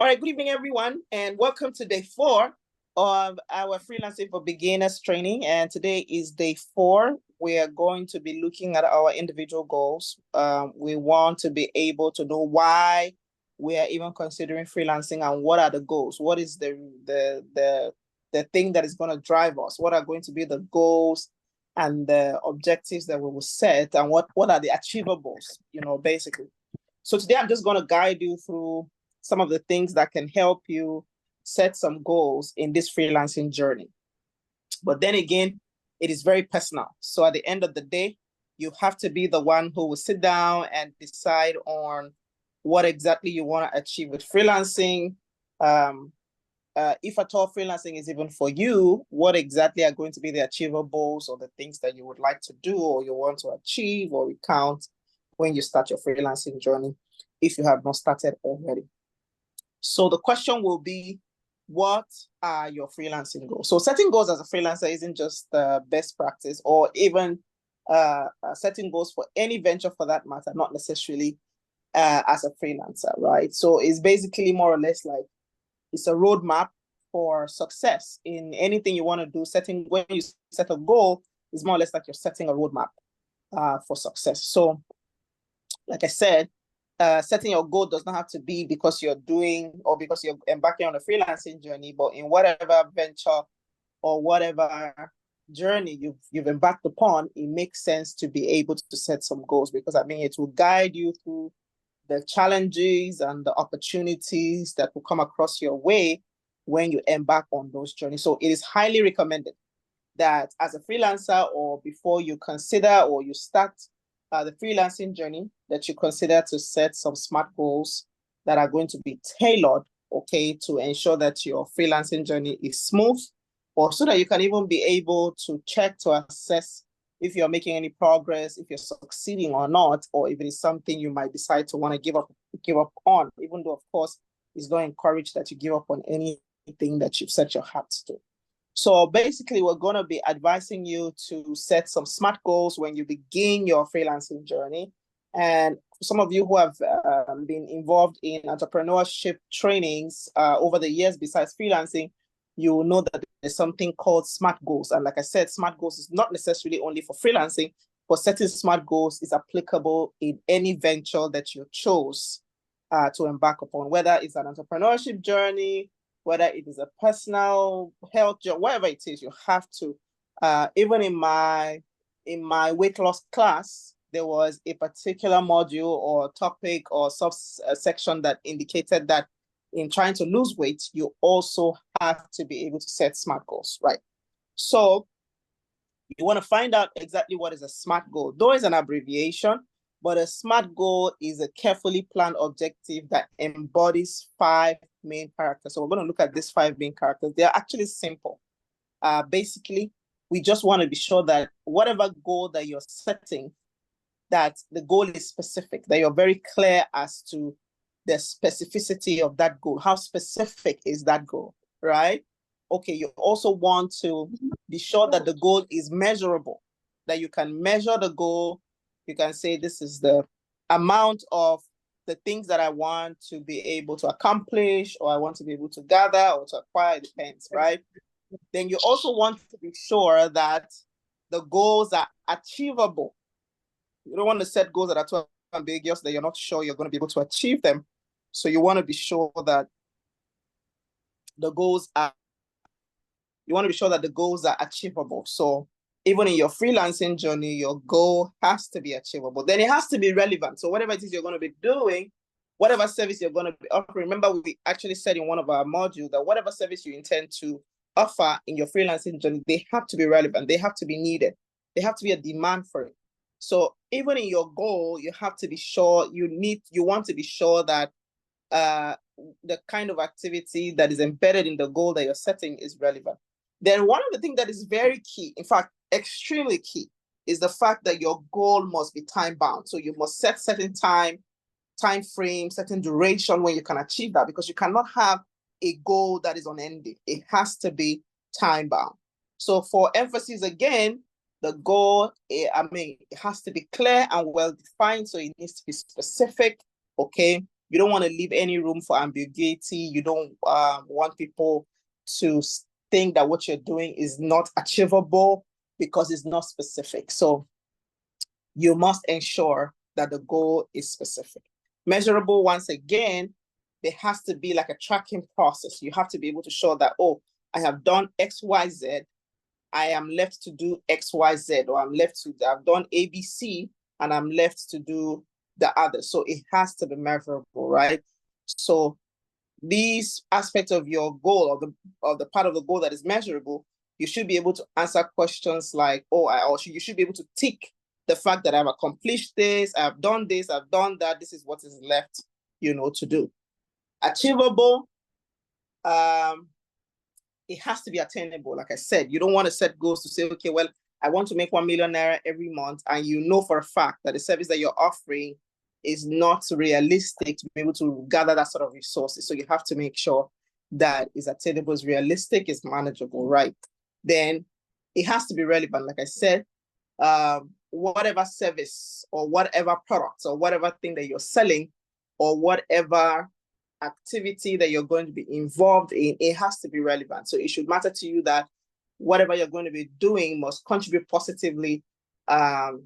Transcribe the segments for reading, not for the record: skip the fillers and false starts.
All right, good evening, everyone, and welcome to day 4 of our Freelancing for Beginners training. And today is day 4. We are going to be looking at our individual goals. We want to be able to know why we are even considering freelancing and what are the goals. What is the thing that is going to drive us? What are going to be the goals and the objectives that we will set, and what are the achievables, basically. So today I'm just going to guide you through some of the things that can help you set some goals in this freelancing journey. But then again, it is very personal. So at the end of the day, you have to be the one who will sit down and decide on what exactly you want to achieve with freelancing. If at all freelancing is even for you, what exactly are going to be the achievables or the things that you would like to do or you want to achieve or recount when you start your freelancing journey, if you have not started already. So the question will be, what are your freelancing goals? So setting goals as a freelancer isn't just best practice, or even setting goals for any venture for that matter, not necessarily as a freelancer, right? So it's basically more or less like it's a roadmap for success in anything you want to do. When you set a goal, it's more or less like you're setting a roadmap for success. So like I said, setting your goal does not have to be because you're doing or because you're embarking on a freelancing journey, but in whatever venture or whatever journey you've embarked upon, it makes sense to be able to set some goals, because I mean, it will guide you through the challenges and the opportunities that will come across your way when you embark on those journeys. So it is highly recommended that as a freelancer, or before you consider or you start the freelancing journey, that you consider to set some SMART goals that are going to be tailored, okay, to ensure that your freelancing journey is smooth, or so that you can even be able to check to assess if you're making any progress, if you're succeeding or not, or if it is something you might decide to want to give up on, even though, of course, it's not encouraged that you give up on anything that you've set your heart to. So basically, we're going to be advising you to set some SMART goals when you begin your freelancing journey. And for some of you who have been involved in entrepreneurship trainings over the years besides freelancing, you will know that there's something called SMART goals. And like I said, SMART goals is not necessarily only for freelancing, but setting SMART goals is applicable in any venture that you chose to embark upon, whether it's an entrepreneurship journey, whether it is a personal health job, whatever it is, you have to. Even in my weight loss class, there was a particular module or topic or subsection that indicated that in trying to lose weight, you also have to be able to set SMART goals, right? So you want to find out exactly what is a SMART goal. Though it's an abbreviation, but a SMART goal is a carefully planned objective that embodies 5 main characters. So we're going to look at these 5 main characters. They are actually simple. Basically, we just want to be sure that whatever goal that you're setting, that the goal is specific, that you're very clear as to the specificity of that goal. How specific is that goal, right? Okay, you also want to be sure that the goal is measurable, that you can measure the goal. You can say, this is the amount of the things that I want to be able to accomplish, or I want to be able to gather or to acquire, it depends, right? Then you also want to be sure that the goals are achievable. You don't want to set goals that are too ambiguous that you're not sure you're going to be able to achieve them. So you want to be sure that the goals are achievable. So even in your freelancing journey, your goal has to be achievable. Then it has to be relevant. So whatever it is you're going to be doing, whatever service you're going to be offering, remember we actually said in one of our modules that whatever service you intend to offer in your freelancing journey, they have to be relevant. They have to be needed. There have to be a demand for it. So even in your goal, you have to be sure, you want to be sure that the kind of activity that is embedded in the goal that you're setting is relevant. Then one of the things that is very key, in fact, extremely key, is the fact that your goal must be time bound. So you must set certain time frame, certain duration when you can achieve that, because you cannot have a goal that is unending. It has to be time bound. So for emphasis again, the goal, it has to be clear and well defined. So it needs to be specific, okay? You don't want to leave any room for ambiguity. You don't want people to think that what you're doing is not achievable because it's not specific. So you must ensure that the goal is specific. Measurable, once again, there has to be like a tracking process. You have to be able to show that, oh, I have done X, Y, Z. I am left to do X, Y, Z, or I've done A, B, C, and I'm left to do the other. So it has to be measurable, right? So these aspects of your goal, or the part of the goal that is measurable, you should be able to answer questions like, you should be able to tick the fact that I've accomplished this, I've done that, this is what is left, to do. Achievable, it has to be attainable. Like I said, you don't want to set goals to say, okay, well, I want to make 1 million naira every month, and you know for a fact that the service that you're offering is not realistic to be able to gather that sort of resources. So you have to make sure that is attainable, is realistic, is manageable, right? Then it has to be relevant. Like I said, whatever service or whatever products or whatever thing that you're selling or whatever activity that you're going to be involved in, it has to be relevant. So it should matter to you that whatever you're going to be doing must contribute positively, to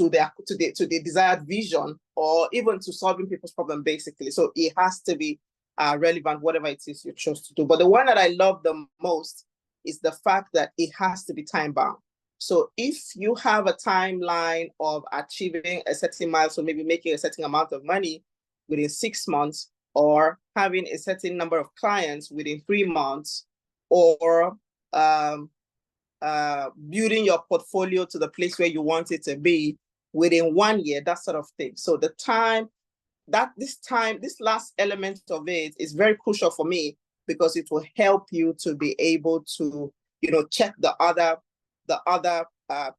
the desired vision, or even to solving people's problem, basically. So it has to be relevant, whatever it is you chose to do. But the one that I love the most is the fact that it has to be time bound. So if you have a timeline of achieving a certain milestone, maybe making a certain amount of money within 6 months, or having a certain number of clients within 3 months, or building your portfolio to the place where you want it to be within 1 year, that sort of thing. So the time, this last element of it is very crucial for me, because it will help you to be able to, check the other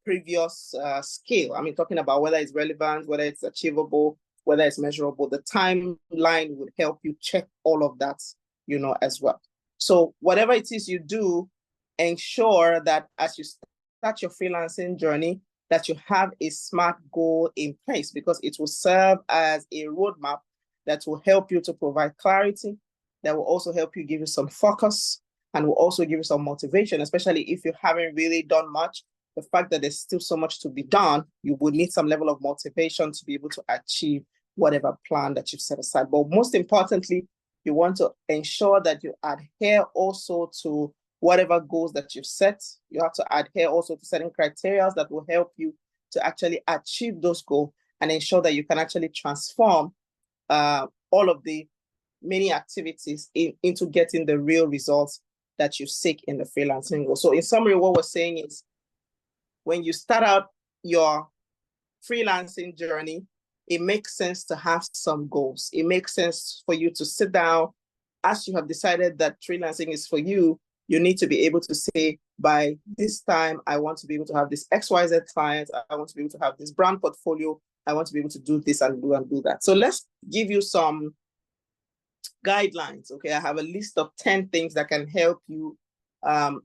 previous scale. I mean, talking about whether it's relevant, whether it's achievable, whether it's measurable. The timeline would help you check all of that, as well. So whatever it is you do, ensure that as you start your freelancing journey, that you have a SMART goal in place, because it will serve as a roadmap that will help you to provide clarity, that will also help you, give you some focus, and will also give you some motivation, especially if you haven't really done much. The fact that there's still so much to be done, you will need some level of motivation to be able to achieve whatever plan that you've set aside. But most importantly, you want to ensure that you adhere also to whatever goals that you've set. You have to adhere also to certain criteria that will help you to actually achieve those goals, and ensure that you can actually transform all of the many activities into getting the real results that you seek in the freelancing goal. So in summary, what we're saying is, when you start out your freelancing journey, it makes sense to have some goals. It makes sense for you to sit down. As you have decided that freelancing is for you, you need to be able to say, by this time, I want to be able to have this XYZ client. I want to be able to have this brand portfolio. I want to be able to do this and do that. So let's give you some guidelines. Okay, I have a list of 10 things that can help you.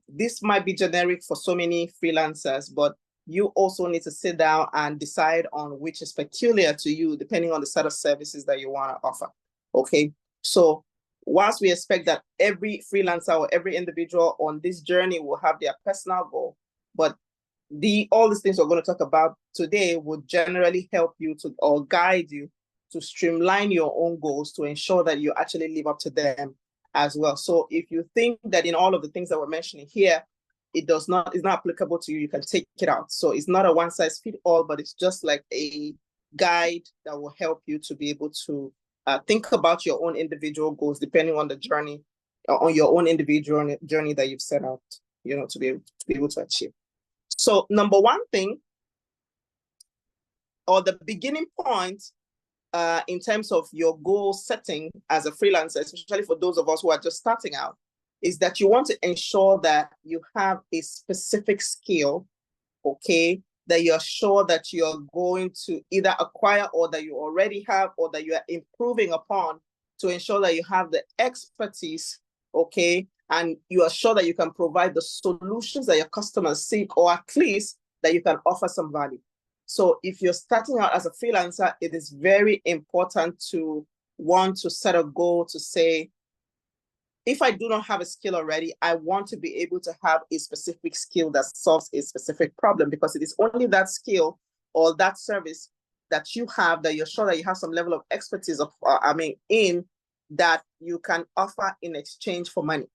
This might be generic for so many freelancers, but you also need to sit down and decide on which is peculiar to you, depending on the set of services that you want to offer. Okay, so whilst we expect that every freelancer or every individual on this journey will have their personal goal, but all these things we're going to talk about today would generally help you to, or guide you to streamline your own goals to ensure that you actually live up to them as well. So if you think that in all of the things that we're mentioning here, it's not applicable to you, you can take it out. So it's not a one size fit all, but it's just like a guide that will help you to be able to think about your own individual goals, depending on the journey, on your own individual journey that you've set out, to be able to achieve. So number one thing, or the beginning point, in terms of your goal setting as a freelancer, especially for those of us who are just starting out, is that you want to ensure that you have a specific skill, okay, that you're sure that you're going to either acquire, or that you already have, or that you are improving upon, to ensure that you have the expertise, okay, and you are sure that you can provide the solutions that your customers seek, or at least that you can offer some value. So if you're starting out as a freelancer, it is very important to want to set a goal to say, if I do not have a skill already, I want to be able to have a specific skill that solves a specific problem, because it is only that skill or that service that you have that you're sure that you have some level of expertise in that you can offer in exchange for money.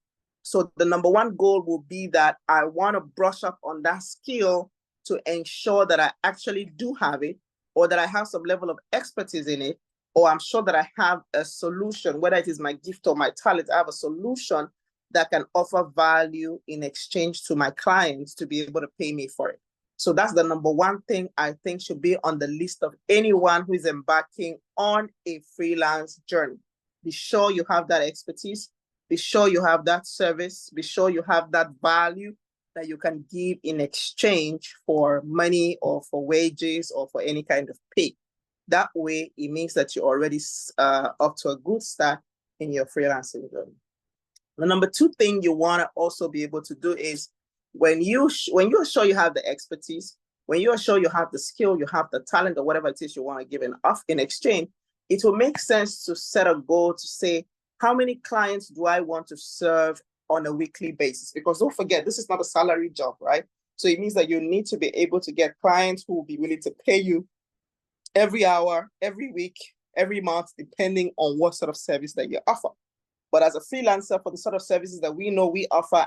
So the number one goal will be that I want to brush up on that skill to ensure that I actually do have it, or that I have some level of expertise in it, or I'm sure that I have a solution, whether it is my gift or my talent, I have a solution that can offer value in exchange to my clients to be able to pay me for it. So that's the number one thing I think should be on the list of anyone who is embarking on a freelance journey. Be sure you have that expertise. Be sure you have that service. Be sure you have that value that you can give in exchange for money or for wages or for any kind of pay. That way, it means that you're already up to a good start in your freelancing journey. The number two thing you want to also be able to do is when you're sure you have the expertise, when you're sure you have the skill, you have the talent, or whatever it is you want to give in exchange, it will make sense to set a goal to say, how many clients do I want to serve on a weekly basis? Because don't forget, this is not a salary job, right? So it means that you need to be able to get clients who will be willing to pay you every hour, every week, every month, depending on what sort of service that you offer. But as a freelancer, for the sort of services that we know we offer,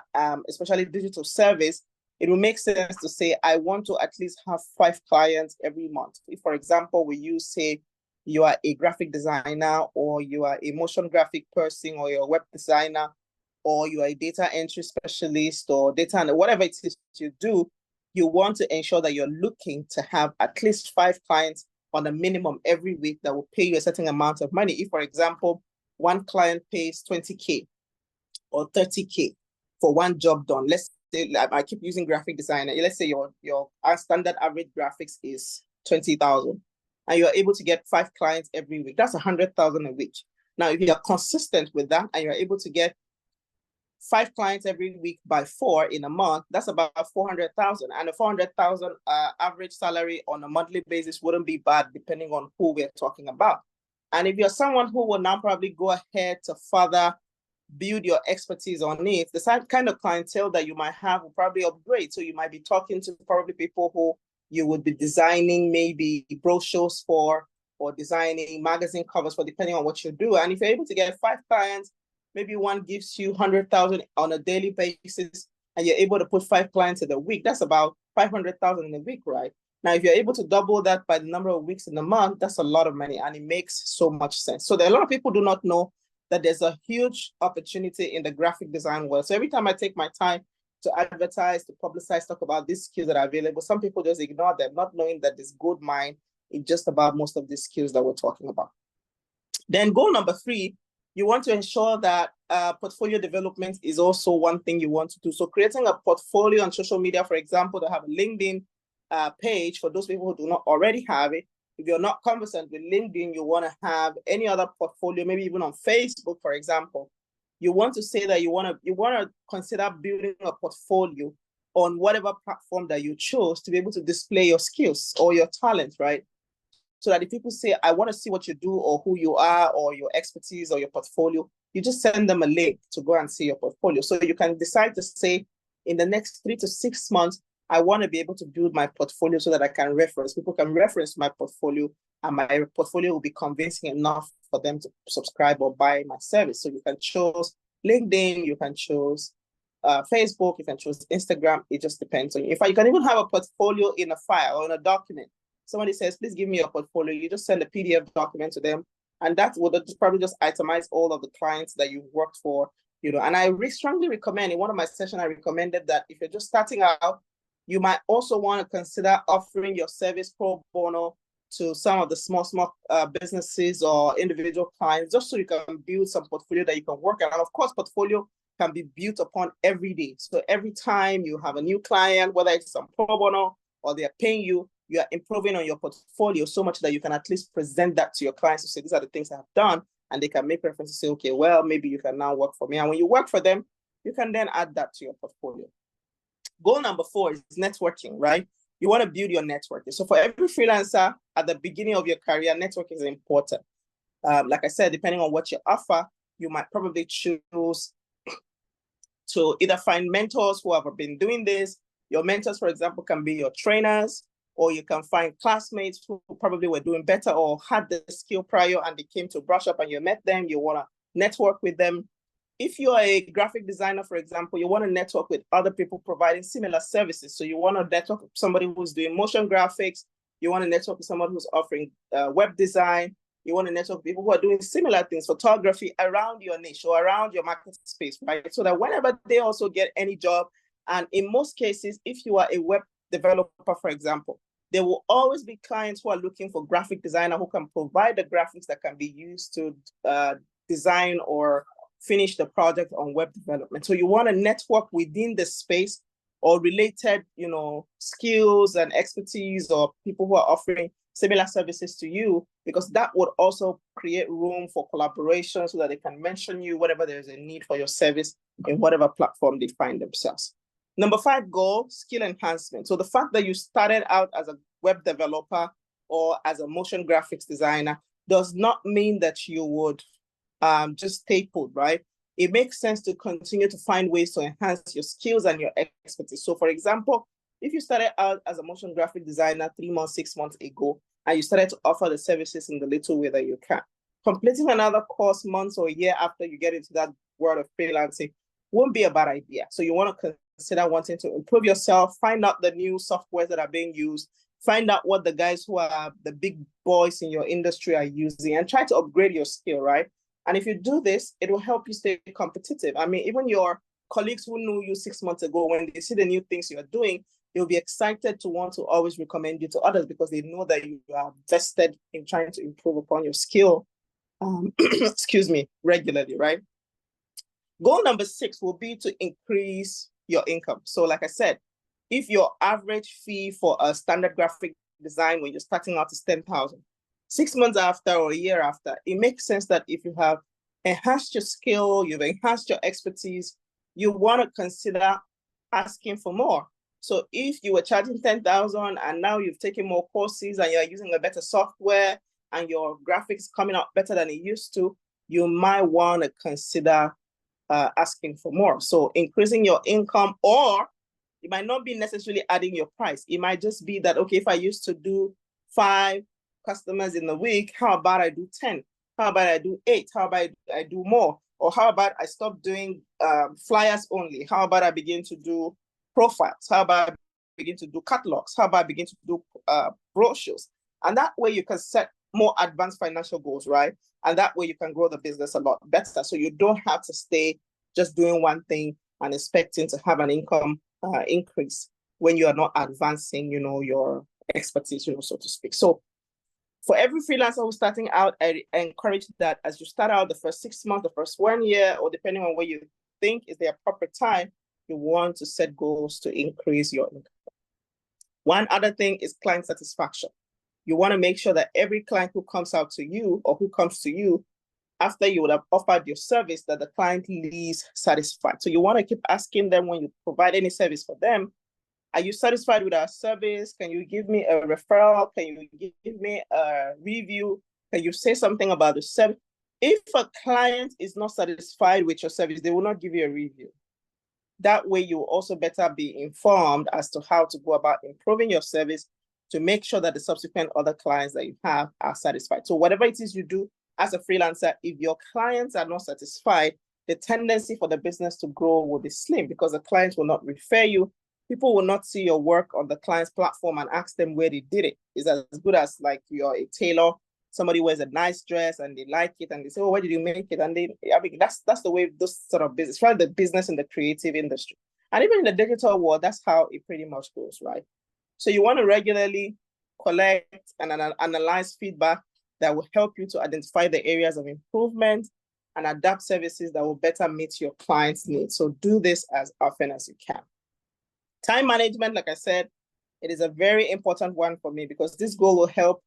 especially digital service, it will make sense to say, I want to at least have 5 clients every month. If, for example, we use, say, you are a graphic designer, or you are a motion graphic person, or you're a web designer, or you are a data entry specialist, or data, whatever it is you do, you want to ensure that you're looking to have at least 5 clients on a minimum every week that will pay you a certain amount of money. If, for example, one client pays 20K or 30K for one job done, let's say, I keep using graphic designer, let's say your standard average graphics is 20,000, and you're able to get 5 clients every week, that's 100,000 a week. Now, if you're consistent with that and you're able to get 5 clients every week by 4 in a month, that's about 400,000. And a 400,000 average salary on a monthly basis wouldn't be bad, depending on who we're talking about. And if you're someone who will now probably go ahead to further build your expertise on it, the kind of clientele that you might have will probably upgrade. So you might be talking to probably people who you would be designing maybe brochures for, or designing magazine covers for, depending on what you do. And if you're able to get 5 clients, maybe one gives you 100,000 on a daily basis, and you're able to put 5 clients in a week, that's about 500,000 in a week, right? Now, if you're able to double that by the number of weeks in a month, that's a lot of money, and it makes so much sense. So a lot of people do not know that there's a huge opportunity in the graphic design world. So every time I take my time to advertise, to publicize, talk about these skills that are available, some people just ignore them, not knowing that this gold mine is just about most of these skills that we're talking about. Then goal number 3, you want to ensure that portfolio development is also one thing you want to do. So creating a portfolio on social media, for example, to have a LinkedIn page for those people who do not already have it. If you're not conversant with LinkedIn, you want to have any other portfolio, maybe even on Facebook, for example. You want to say that you want to consider building a portfolio on whatever platform that you chose to be able to display your skills or your talent, right? So that if people say, I want to see what you do or who you are or your expertise or your portfolio, you just send them a link to go and see your portfolio. So you can decide to say, in the next 3 to 6 months, I want to be able to build my portfolio so that I can reference. People can reference my portfolio, and my portfolio will be convincing enough for them to subscribe or buy my service. So you can choose LinkedIn, you can choose Facebook, you can choose Instagram. It just depends on you. In fact, you can even have a portfolio in a file or in a document. Somebody says, please give me your portfolio. You just send a PDF document to them, and that would probably just itemize all of the clients that you've worked for. And I strongly recommend, in one of my sessions, I recommended that if you're just starting out, you might also want to consider offering your service pro bono to some of the small businesses or individual clients, just so you can build some portfolio that you can work on. And of course, portfolio can be built upon every day. So every time you have a new client, whether it's some pro bono or they're paying you, you are improving on your portfolio so much that you can at least present that to your clients to say, these are the things I have done. And they can make reference to say, okay, well, maybe you can now work for me. And when you work for them, you can then add that to your portfolio. Goal number 4 is networking, right? You want to build your networking. So for every freelancer at the beginning of your career, networking is important. Like I said, depending on what you offer, you might probably choose to either find mentors who have been doing this. Your mentors, for example, can be your trainers, or you can find classmates who probably were doing better or had the skill prior and they came to brush up and you met them. You want to network with them. If you are a graphic designer, for example, you want to network with other people providing similar services. So you want to network with somebody who's doing motion graphics. You want to network with someone who's offering web design. You want to network with people who are doing similar things, photography, around your niche or around your market space, right? So that whenever they also get any job, and in most cases, if you are a web developer, for example, there will always be clients who are looking for graphic designer who can provide the graphics that can be used to design or finish the project on web development. So you want to network within the space or related, skills and expertise, or people who are offering similar services to you, because that would also create room for collaboration so that they can mention you whenever there's a need for your service in whatever platform they find themselves. Number 5 goal, skill enhancement. So the fact that you started out as a web developer or as a motion graphics designer does not mean that you would just stay put, right? It makes sense to continue to find ways to enhance your skills and your expertise. So for example, if you started out as a motion graphic designer 3 months, 6 months ago, and you started to offer the services in the little way that you can, completing another course months or a year after you get into that world of freelancing won't be a bad idea. So you want to consider wanting to improve yourself, find out the new softwares that are being used, find out what the guys who are the big boys in your industry are using, and try to upgrade your skill, right? And if you do this, it will help you stay competitive. I mean, even your colleagues who knew you 6 months ago, when they see the new things you're doing, they'll be excited to want to always recommend you to others because they know that you are vested in trying to improve upon your skill, regularly, right? Goal number 6 will be to increase your income. So like I said, if your average fee for a standard graphic design when you're starting out is 10,000, 6 months after or a year after, it makes sense that if you have enhanced your skill, you've enhanced your expertise, you want to consider asking for more. So if you were charging 10,000 and now you've taken more courses and you're using a better software and your graphics coming out better than it used to, you might want to consider asking for more. So increasing your income, or it might not be necessarily adding your price. It might just be that, okay, if I used to do 5 customers in the week, how about I do 10? How about I do 8? How about I do more? Or how about I stop doing flyers only? How about I begin to do profiles? How about I begin to do catalogs? How about I begin to do brochures? And that way you can set more advanced financial goals, right? And that way you can grow the business a lot better. So you don't have to stay just doing one thing and expecting to have an income increase when you are not advancing, your expertise, so to speak. So for every freelancer who's starting out, I encourage that as you start out the first 6 months, the first 1 year, or depending on what you think is the appropriate time, you want to set goals to increase your income. One other thing is client satisfaction. You want to make sure that every client who comes out to you or who comes to you after you would have offered your service, that the client leaves satisfied. So you want to keep asking them when you provide any service for them, are you satisfied with our service? Can you give me a referral? Can you give me a review? Can you say something about the service? If a client is not satisfied with your service, they will not give you a review. That way, you will also better be informed as to how to go about improving your service to make sure that the subsequent other clients that you have are satisfied. So whatever it is you do as a freelancer, if your clients are not satisfied, the tendency for the business to grow will be slim because the clients will not refer you. People will not see your work on the client's platform and ask them where they did it. It's as good as like you're a tailor, somebody wears a nice dress and they like it and they say, oh, where did you make it? And that's the way those sort of business, right? The business in the creative industry. And even in the digital world, that's how it pretty much goes, right? So you want to regularly collect and analyze feedback that will help you to identify the areas of improvement and adapt services that will better meet your clients' needs. So do this as often as you can. Time management, like I said, it is a very important one for me because this goal will help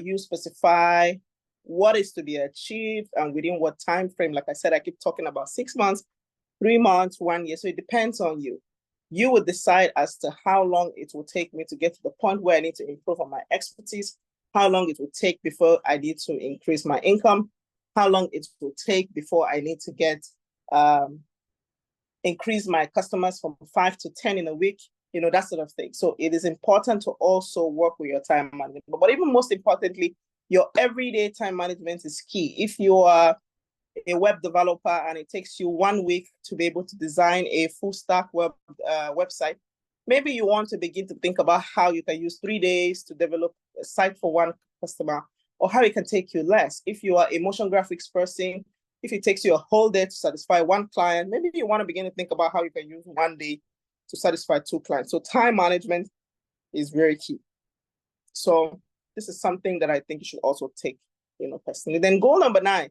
you specify what is to be achieved and within what time frame. Like I said, I keep talking about 6 months, 3 months, 1 year. So it depends on you. You would decide as to how long it will take me to get to the point where I need to improve on my expertise, how long it will take before I need to increase my income, how long it will take before I need to get increase my customers from 5 to 10 in a week, that sort of thing. So it is important to also work with your time management. But even most importantly, your everyday time management is key. If you are a web developer and it takes you 1 week to be able to design a full stack website, maybe you want to begin to think about how you can use 3 days to develop a site for one customer, or how it can take you less. If you are a motion graphics person, if it takes you a whole day to satisfy one client, maybe you want to begin to think about how you can use 1 day to satisfy 2 clients. So time management is very key. So this is something that I think you should also take, personally. Then goal number 9,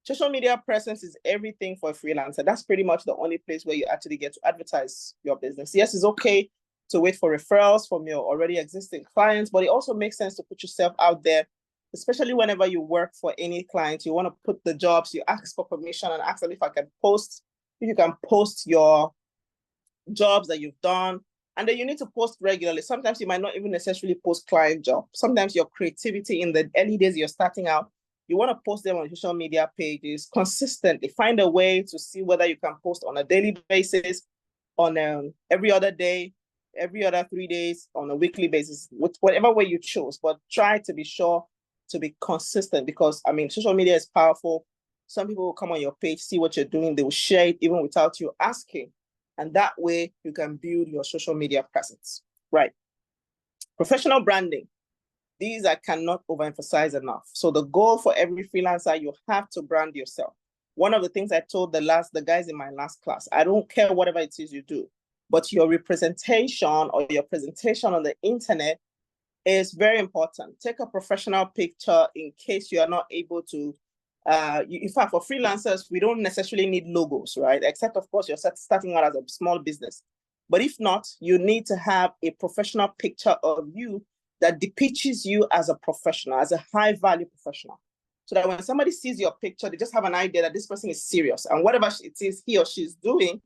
social media presence is everything for a freelancer. That's pretty much the only place where you actually get to advertise your business. Yes, it's okay to wait for referrals from your already existing clients, but it also makes sense to put yourself out there, especially whenever you work for any client. You want to put the jobs, you ask for permission and ask them if you can post your jobs that you've done. And then you need to post regularly. Sometimes you might not even necessarily post client jobs. Sometimes your creativity in the early days you're starting out, you want to post them on social media pages consistently. Find a way to see whether you can post on a daily basis, on every other day, every other 3 days, on a weekly basis, with whatever way you choose. But try to be sure to be consistent, because social media is powerful. Some people will come on your page, see what you're doing, they will share it even without you asking. And that way you can build your social media presence, right? Professional branding. These I cannot overemphasize enough. So the goal for every freelancer, you have to brand yourself. One of the things I told the guys in my last class, I don't care whatever it is you do, but your representation or your presentation on the internet is very important. Take a professional picture in case you are not able to. In fact, for freelancers, we don't necessarily need logos, right? Except, of course, you're starting out as a small business. But if not, you need to have a professional picture of you that depicts you as a professional, as a high-value professional. So that when somebody sees your picture, they just have an idea that this person is serious. And whatever it is he or she is doing,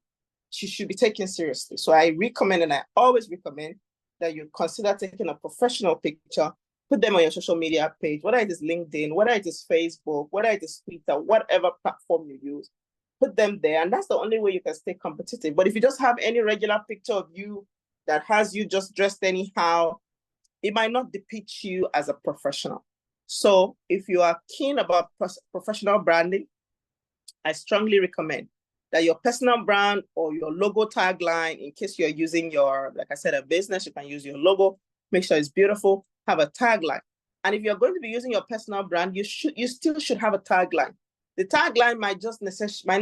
she should be taken seriously. So I recommend, and I always recommend, that you consider taking a professional picture, put them on your social media page, whether it is LinkedIn, whether it is Facebook, whether it is Twitter, whatever platform you use, put them there. And that's the only way you can stay competitive. But if you just have any regular picture of you that has you just dressed anyhow, it might not depict you as a professional. So if you are keen about professional branding, I strongly recommend that your personal brand or your logo tagline, in case you're using like I said, a business, you can use your logo, make sure it's beautiful, have a tagline. And if you're going to be using your personal brand, you still should have a tagline. The tagline might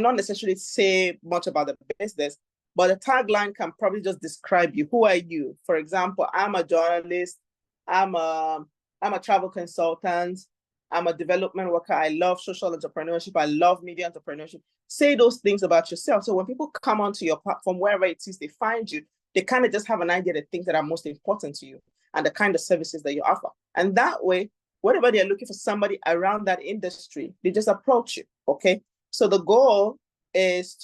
not necessarily say much about the business, but the tagline can probably just describe you. Who are you? For example, I'm a journalist, I'm a travel consultant, I'm a development worker, I love social entrepreneurship, I love media entrepreneurship. Say those things about yourself. So when people come onto your platform, wherever it is they find you, they kind of just have an idea of the things that are most important to you and the kind of services that you offer. And that way, whenever they're looking for somebody around that industry, they just approach you, okay? So the goal is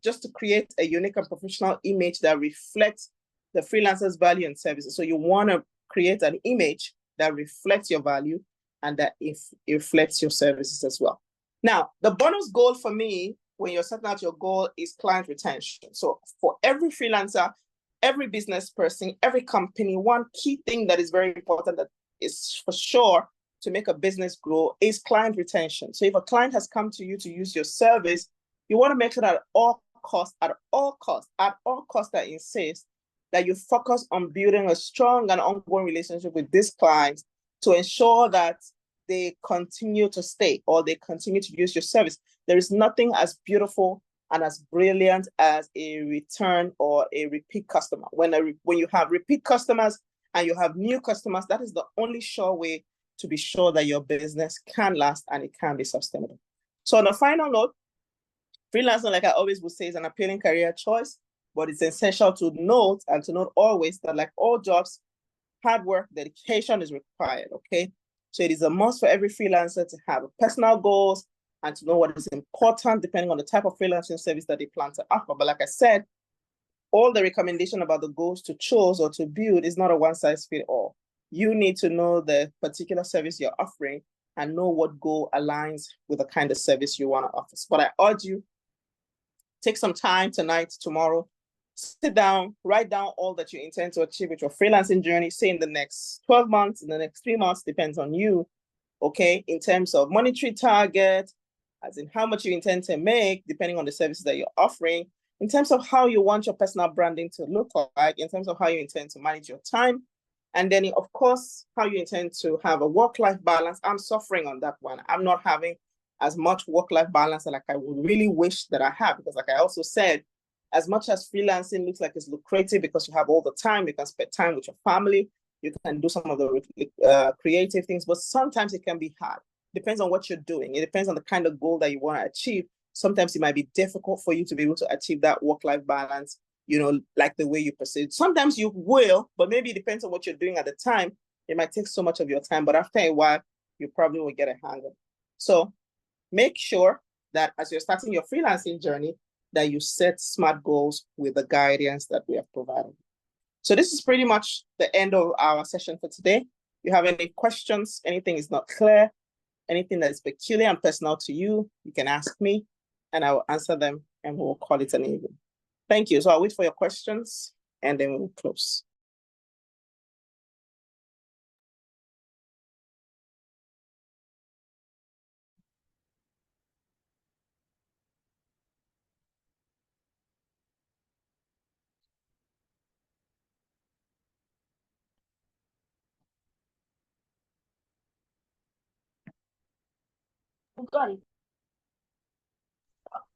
just to create a unique and professional image that reflects the freelancer's value and services. So you want to create an image that reflects your value and that it reflects your services as well. Now, the bonus goal for me when you're setting out your goal is client retention. So for every freelancer, every business person, every company, one key thing that is very important that is for sure to make a business grow is client retention. So if a client has come to you to use your service, you want to make sure that at all costs, I insist that you focus on building a strong and ongoing relationship with this client to ensure that they continue to stay or they continue to use your service. There is nothing as beautiful and as brilliant as a return or a repeat customer. When you have repeat customers and you have new customers, that is the only sure way to be sure that your business can last and it can be sustainable. So on a final note, freelancing, like I always would say, is an appealing career choice, but it's essential to note always that, like all jobs, hard work, dedication is required, okay? So it is a must for every freelancer to have personal goals and to know what is important depending on the type of freelancing service that they plan to offer. But like I said, all the recommendation about the goals to choose or to build is not a one size fits all. You need to know the particular service you're offering and know what goal aligns with the kind of service you want to offer. But I urge you, take some time tonight, tomorrow, sit down, write down all that you intend to achieve with your freelancing journey, say in the next 12 months, in the next 3 months, depends on you, okay? In terms of monetary target, as in how much you intend to make, depending on the services that you're offering, in terms of how you want your personal branding to look like, in terms of how you intend to manage your time, and then, of course, how you intend to have a work-life balance. I'm suffering on that one. I'm not having as much work-life balance like I would really wish that I have, because like I also said, as much as freelancing looks like it's lucrative because you have all the time, you can spend time with your family, you can do some of the creative things, but sometimes it can be hard. Depends on what you're doing. It depends on the kind of goal that you want to achieve. Sometimes it might be difficult for you to be able to achieve that work-life balance, you know, like the way you perceive. Sometimes you will, but maybe it depends on what you're doing at the time. It might take so much of your time, but after a while, you probably will get a hang of it. So make sure that as you're starting your freelancing journey, that you set SMART goals with the guidance that we have provided. So this is pretty much the end of our session for today. If you have any questions, anything is not clear, anything that is peculiar and personal to you, you can ask me and I will answer them and we'll call it an evening. Thank you. So I'll wait for your questions and then we'll close. Got it.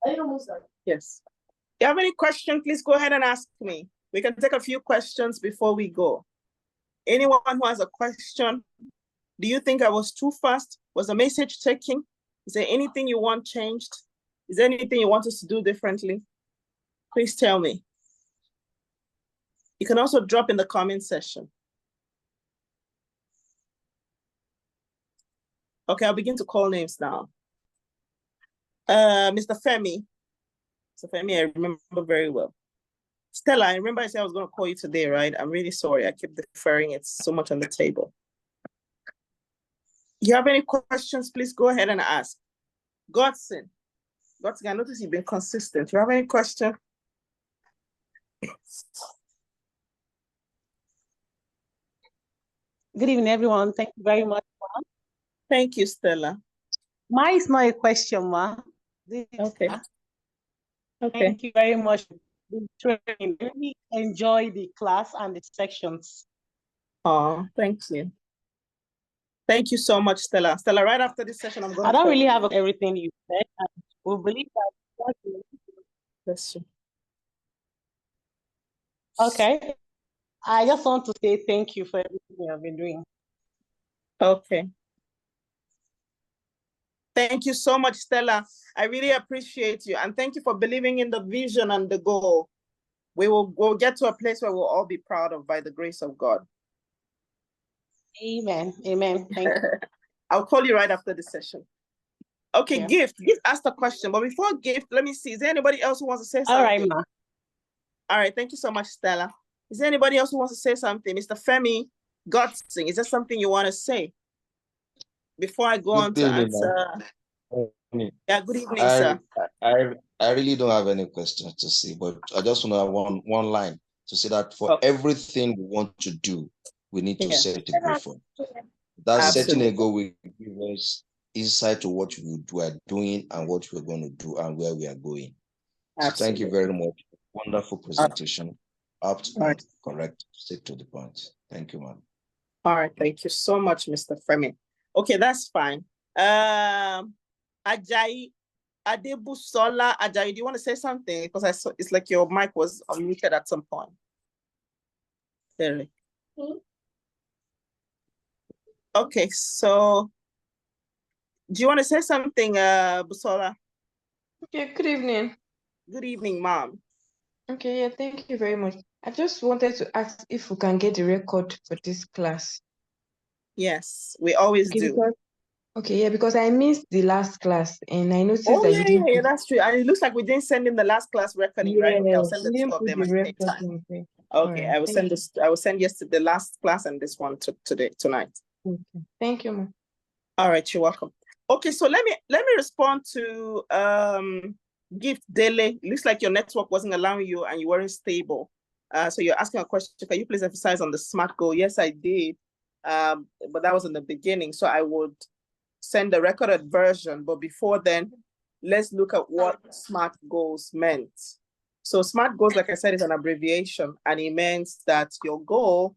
Are you almost done? Yes. If you have any question, please go ahead and ask me. We can take a few questions before we go. Anyone who has a question? Do you think I was too fast? Was the message taking? Is there anything you want changed? Is there anything you want us to do differently? Please tell me. You can also drop in the comment section. Okay, I'll begin to call names now. Mr. Femi. Mr. Femi, I remember very well. Stella, I remember I said I was going to call you today, right? I'm really sorry. I keep deferring. It's so much on the table. You have any questions, please go ahead and ask. Godson, I notice you've been consistent. You have any question? Good evening, everyone. Thank you very much, Ma. Thank you, Stella. Mine is not a question, Ma. Okay. Thank you very much for the training. Really enjoy the class and the sections. Oh, thank you. Thank you so much, Stella. Stella, right after this session, I'm going to I don't really have everything you said. We believe that. That's true. Okay. I just want to say thank you for everything you have been doing. Okay. Thank you so much, Stella. I really appreciate you. And thank you for believing in the vision and the goal. We'll get to a place where we'll all be proud of by the grace of God. Amen. Amen. Thank you. I'll call you right after the session. Okay, Yeah. Gift asked a question. But before Gift, let me see. Is there anybody else who wants to say something? All right, Ma. All right, thank you so much, Stella. Is there anybody else who wants to say something? Mr. Femi Godson, is there something you want to say before I go on to answer? Yeah, good evening, sir. I really don't have any questions to say, but I just want to have one line to say that for everything we want to do, we need to set a goal for. That setting a goal will give us insight to what we are doing and what we're going to do and where we are going. So thank you very much. Wonderful presentation. Apt and correct. Stick to the point. Thank you, ma'am. All right, thank you so much, Mr. Femi. Okay, that's fine. Ajayi, Adebusola, Ajayi, do you want to say something? Because I saw it's like your mic was unmuted at some point. There. Okay, so do you want to say something, Busola? Okay, good evening. Good evening, Mom. Okay, yeah, thank you very much. I just wanted to ask if we can get the record for this class. Yes, we always do. Okay, yeah, because I missed the last class and I noticed Oh, that you didn't yeah, put, that's true. And it looks like we didn't send in the last class recording, right? Okay, I'll yes, send you the two didn't of put them the at the same record time. thing. Okay, Alright, I will thank send this. I will send yes to the last class and this one tonight. you. Okay. Thank you, ma'am. All right, you're welcome. Okay, so let me respond to Gift Daily. It looks like your network wasn't allowing you and you weren't stable. So you're asking a question. Can you please emphasize on the SMART goal? Yes, I did. But that was in the beginning. So I would send the recorded version. But before then, let's look at what SMART goals meant. So SMART goals, like I said, is an abbreviation, and it means that your goal,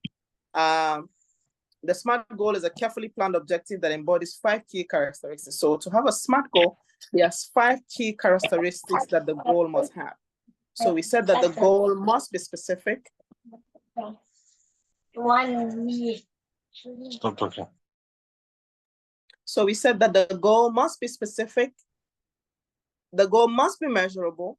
the SMART goal is a carefully planned objective that embodies 5 key characteristics. So to have a SMART goal, there's 5 key characteristics that the goal must have. So we said that the goal must be specific. Stop talking. So we said that the goal must be specific. The goal must be measurable.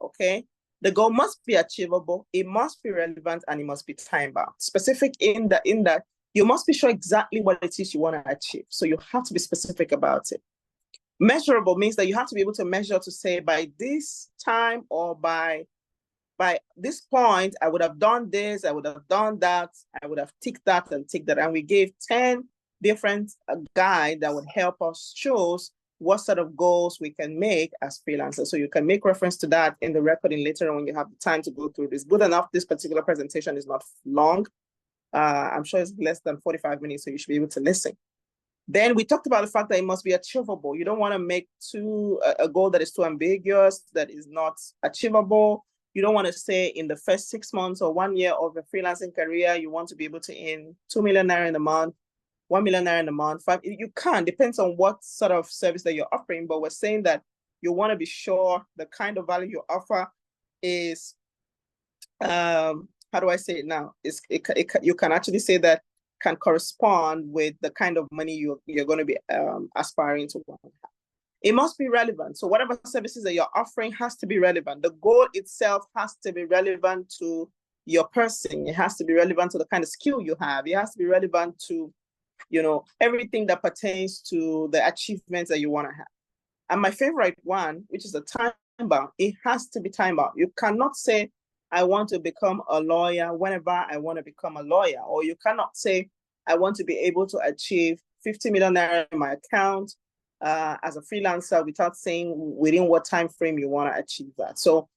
Okay. The goal must be achievable. It must be relevant, and it must be time bound. Specific in that you must be sure exactly what it is you want to achieve. So you have to be specific about it. Measurable means that you have to be able to measure to say by this time or by this point, I would have done this, I would have done that, I would have ticked that and ticked that. And we gave 10 different guides that would help us choose what sort of goals we can make as freelancers. So you can make reference to that in the recording later on when you have the time to go through this. Good enough, this particular presentation is not long. I'm sure it's less than 45 minutes, so you should be able to listen. Then we talked about the fact that it must be achievable. You don't want to make a goal that is too ambiguous, that is not achievable. You don't want to say in the first 6 months or 1 year of a freelancing career, you want to be able to earn 2 million naira in a month, 1 million naira in a month. 5. You can't, depends on what sort of service that you're offering, but we're saying that you want to be sure the kind of value you offer is, how do I say it now? You can actually say that can correspond with the kind of money you're going to be aspiring to have. It must be relevant. So whatever services that you're offering has to be relevant. The goal itself has to be relevant to your person. It has to be relevant to the kind of skill you have. It has to be relevant to, everything that pertains to the achievements that you want to have. And my favorite one, which is the time bound, it has to be time bound. You cannot say, I want to become a lawyer whenever I want to become a lawyer. Or you cannot say, I want to be able to achieve 50 million naira in my account as a freelancer without saying within what time frame you want to achieve that. So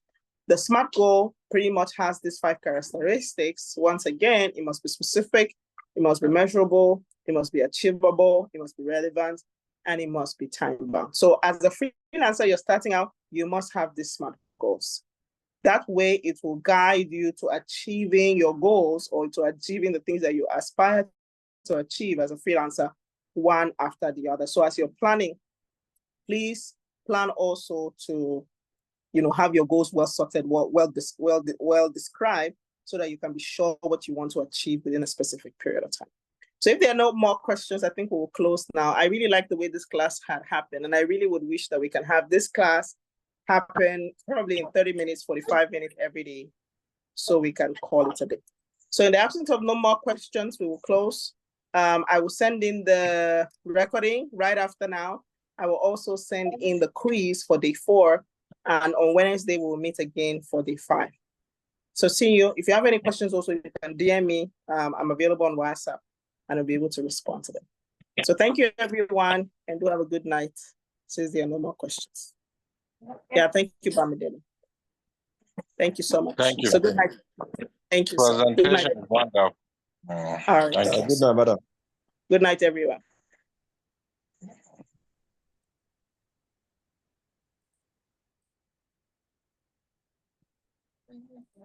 the SMART goal pretty much has these 5 characteristics. Once again, it must be specific, it must be measurable, it must be achievable, it must be relevant, and it must be time bound. So as a freelancer, you're starting out, you must have these SMART goals. That way it will guide you to achieving your goals or to achieving the things that you aspire to achieve as a freelancer, one after the other. So as you're planning, please plan also to, have your goals well sorted, well described, so that you can be sure what you want to achieve within a specific period of time. So if there are no more questions, I think we will close now. I really like the way this class had happened, and I really would wish that we can have this class happen probably in 30 minutes, 45 minutes every day, so we can call it a day. So in the absence of no more questions, we will close. I will send in the recording right after now. I will also send in the quiz for day 4, and on Wednesday, we will meet again for day 5. So see you. If you have any questions also, you can DM me. I'm available on WhatsApp, and I'll be able to respond to them. So thank you, everyone, and do have a good night, since there are no more questions. Yeah, thank you, Bamidele. Thank you so much. Thank you. So good night. Thank you. Presentation is wonderful. All right. Good night, madam. Good night, everyone.